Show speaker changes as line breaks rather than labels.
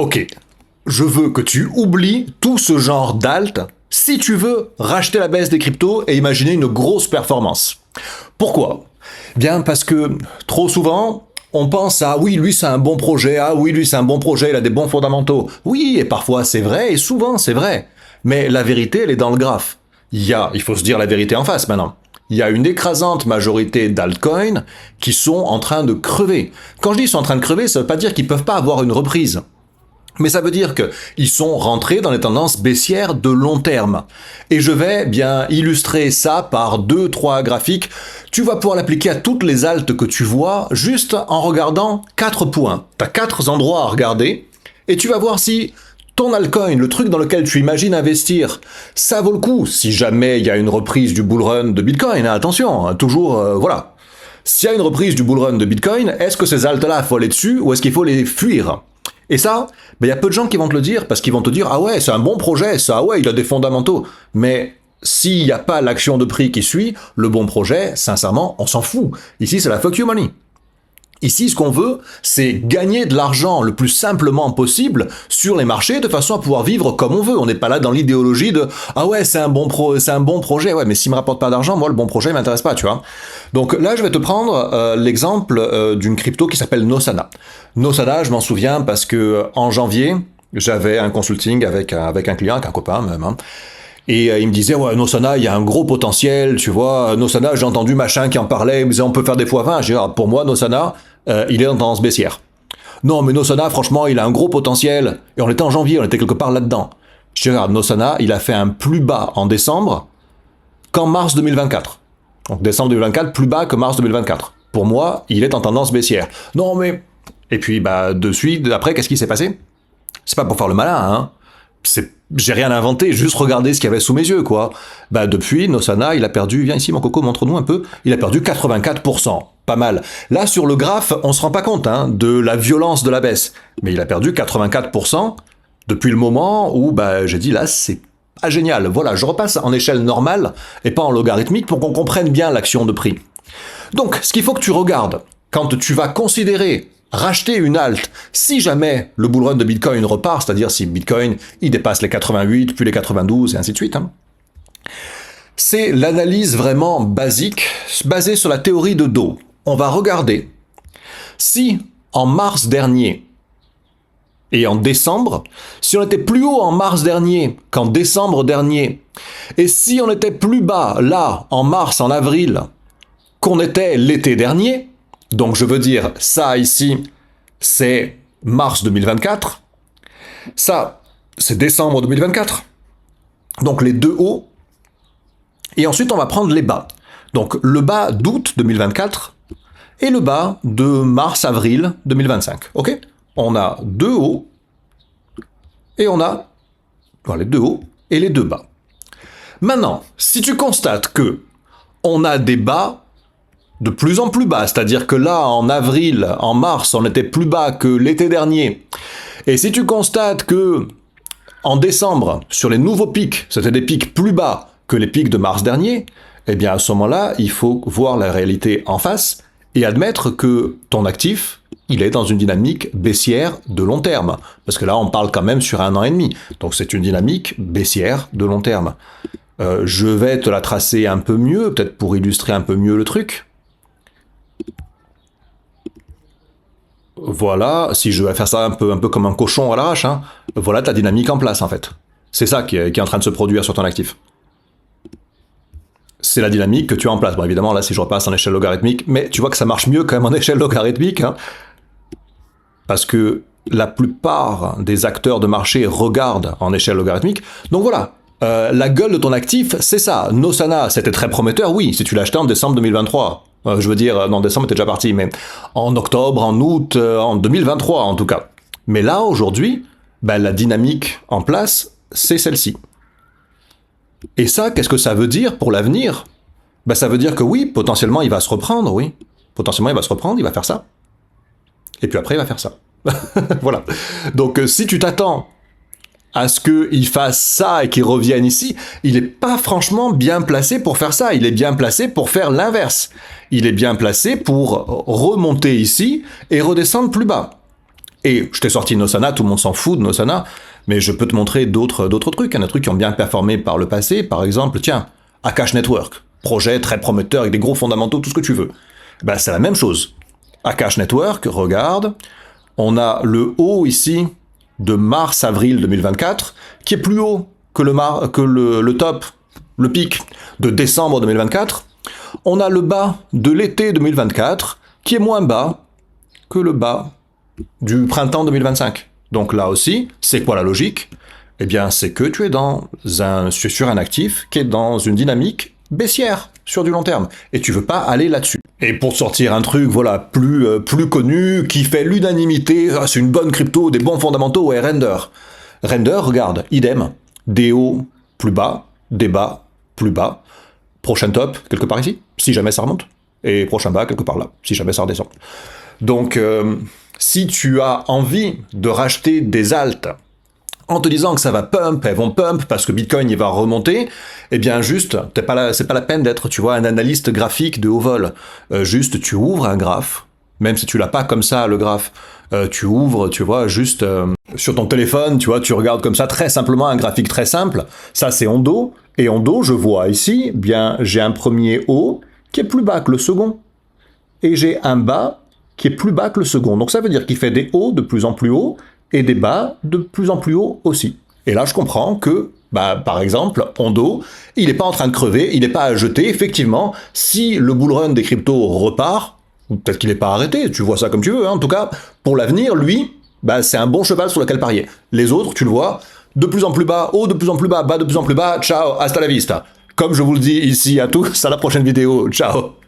Ok, je veux que tu oublies tout ce genre d'alt si tu veux racheter la baisse des cryptos et imaginer une grosse performance. Pourquoi? Bien parce que trop souvent, on pense à oui, lui c'est un bon projet, ah oui, lui c'est un bon projet, il a des bons fondamentaux. Oui, et parfois c'est vrai, et souvent c'est vrai. Mais la vérité, elle est dans le graphe. Il faut se dire la vérité en face maintenant. Il y a une écrasante majorité d'altcoins qui sont en train de crever. Quand je dis ils sont en train de crever, ça ne veut pas dire qu'ils ne peuvent pas avoir une reprise. Mais ça veut dire qu'ils sont rentrés dans les tendances baissières de long terme. Et je vais bien illustrer ça par 2-3 graphiques. Tu vas pouvoir l'appliquer à toutes les altes que tu vois juste en regardant 4 points. Tu as 4 endroits à regarder et tu vas voir si ton altcoin, le truc dans lequel tu imagines investir, ça vaut le coup si jamais il y a une reprise du bullrun de Bitcoin. Attention, toujours, voilà. S'il y a une reprise du bullrun de Bitcoin, est-ce que ces altes-là, il faut aller dessus ou est-ce qu'il faut les fuir? Et ça, il y a peu de gens qui vont te le dire parce qu'ils vont te dire « Ah ouais, c'est un bon projet, ça, ah ouais, il a des fondamentaux. » Mais s'il n'y a pas l'action de prix qui suit, le bon projet, sincèrement, on s'en fout. Ici, c'est la fuck you money. Ici, ce qu'on veut, c'est gagner de l'argent le plus simplement possible sur les marchés de façon à pouvoir vivre comme on veut. On n'est pas là dans l'idéologie de « Ah ouais, c'est un bon projet. Ouais, mais s'il me rapporte pas d'argent, moi, le bon projet, il m'intéresse pas, tu vois. » Donc là, je vais te prendre l'exemple d'une crypto qui s'appelle Nosana. Nosana, je m'en souviens parce que en janvier, j'avais un consulting avec un client, avec un copain même, hein. Et il me disait, ouais, Nosana, il y a un gros potentiel, tu vois. Nosana, j'ai entendu machin qui en parlait, il me disait, on peut faire des x20. J'ai dit, ah, pour moi, Nosana, il est en tendance baissière. Non, mais Nosana, franchement, il a un gros potentiel. Et on était en janvier, on était quelque part là-dedans. Je dis, regarde, Nosana, il a fait un plus bas en décembre qu'en mars 2024. Donc décembre 2024, plus bas que mars 2024. Pour moi, il est en tendance baissière. Non, mais... Et puis, de suite, après, qu'est-ce qui s'est passé? C'est pas pour faire le malin, hein. J'ai rien inventé, juste regarder ce qu'il y avait sous mes yeux, quoi. Depuis, Nosana, il a perdu, viens ici mon coco, montre-nous un peu, il a perdu 84%. Pas mal. Là, sur le graphe, on se rend pas compte, hein, de la violence de la baisse. Mais il a perdu 84% depuis le moment où, j'ai dit, là, c'est pas génial. Voilà, je repasse en échelle normale et pas en logarithmique pour qu'on comprenne bien l'action de prix. Donc, ce qu'il faut que tu regardes, quand tu vas considérer racheter une alt, si jamais le bullrun de Bitcoin repart, c'est-à-dire si Bitcoin il dépasse les 88, puis les 92 et ainsi de suite, hein, c'est l'analyse vraiment basique, basée sur la théorie de Dow. On va regarder si en mars dernier et en décembre, si on était plus haut en mars dernier qu'en décembre dernier, et si on était plus bas là en mars, en avril, qu'on était l'été dernier, donc je veux dire, ça ici, c'est mars 2024. Ça, c'est décembre 2024. Donc les deux hauts. Et ensuite, on va prendre les bas. Donc le bas d'août 2024 et le bas de mars-avril 2025. Ok? On a deux hauts et on a les deux hauts et les deux bas. Maintenant, si tu constates que on a des bas de plus en plus bas, c'est-à-dire que là, en avril, en mars, on était plus bas que l'été dernier. Et si tu constates que en décembre, sur les nouveaux pics, c'était des pics plus bas que les pics de mars dernier, eh bien à ce moment-là, il faut voir la réalité en face et admettre que ton actif, il est dans une dynamique baissière de long terme. Parce que là, on parle quand même sur 1 an et demi. Donc c'est une dynamique baissière de long terme. Je vais te la tracer un peu mieux, peut-être pour illustrer un peu mieux le truc. Voilà, si je vais faire ça un peu comme un cochon à l'arrache, hein, voilà ta dynamique en place en fait. C'est ça qui est en train de se produire sur ton actif. C'est la dynamique que tu as en place. Bon, évidemment, là, si je repasse en échelle logarithmique, mais tu vois que ça marche mieux quand même en échelle logarithmique, hein, parce que la plupart des acteurs de marché regardent en échelle logarithmique. Donc voilà, la gueule de ton actif, c'est ça. Nosana, c'était très prometteur, oui, si tu l'achetais en décembre 2023. Je veux dire, non, décembre était déjà parti, mais en octobre, en août, en 2023 en tout cas. Mais là, aujourd'hui, la dynamique en place, c'est celle-ci. Et ça, qu'est-ce que ça veut dire pour l'avenir? Ça veut dire que oui, potentiellement, il va se reprendre, oui. Potentiellement, il va se reprendre, il va faire ça. Et puis après, il va faire ça. Voilà. Donc, si tu t'attends à ce qu'il fasse ça et qu'il revienne ici, il n'est pas franchement bien placé pour faire ça. Il est bien placé pour faire l'inverse. Il est bien placé pour remonter ici et redescendre plus bas. Et je t'ai sorti Nosana, tout le monde s'en fout de Nosana, mais je peux te montrer d'autres trucs. Il y en a des trucs qui ont bien performé par le passé. Par exemple, tiens, Akash Network, projet très prometteur avec des gros fondamentaux, tout ce que tu veux. Ben, c'est la même chose. Akash Network, regarde, on a le haut ici de mars-avril 2024, qui est plus haut que le top, le pic de décembre 2024. On a le bas de l'été 2024, qui est moins bas que le bas du printemps 2025. Donc là aussi, c'est quoi la logique? Eh bien, c'est que tu es sur un actif qui est dans une dynamique baissière sur du long terme. Et tu veux pas aller là-dessus. Et pour sortir un truc, voilà, plus connu, qui fait l'unanimité, c'est une bonne crypto, des bons fondamentaux, ouais, Render. Render, regarde, idem, des hauts plus bas, des bas plus bas. Prochain top, quelque part ici, si jamais ça remonte. Et prochain bas, quelque part là, si jamais ça redescend. Donc, si tu as envie de racheter des alts en te disant que ça va pump, elles vont pump parce que Bitcoin il va remonter, eh bien juste, c'est pas la peine d'être, tu vois, un analyste graphique de haut vol. Juste, tu ouvres un graphe, même si tu l'as pas comme ça, le graphe, tu ouvres, tu vois, juste sur ton téléphone, tu vois, tu regardes comme ça, très simplement, un graphique très simple. Ça, c'est Ondo. Et Ondo, je vois ici, eh bien, j'ai un premier haut qui est plus bas que le second. Et j'ai un bas qui est plus bas que le second. Donc ça veut dire qu'il fait des hauts de plus en plus hauts et des bas de plus en plus hauts aussi. Et là, je comprends que, par exemple, Ondo, il n'est pas en train de crever, il n'est pas à jeter. Effectivement, si le bull run des cryptos repart, ou peut-être qu'il n'est pas arrêté, tu vois ça comme tu veux, hein. En tout cas, pour l'avenir, lui, c'est un bon cheval sur lequel parier. Les autres, tu le vois, de plus en plus bas, haut de plus en plus bas, bas de plus en plus bas, ciao, hasta la vista. Comme je vous le dis ici à tous, à la prochaine vidéo, ciao.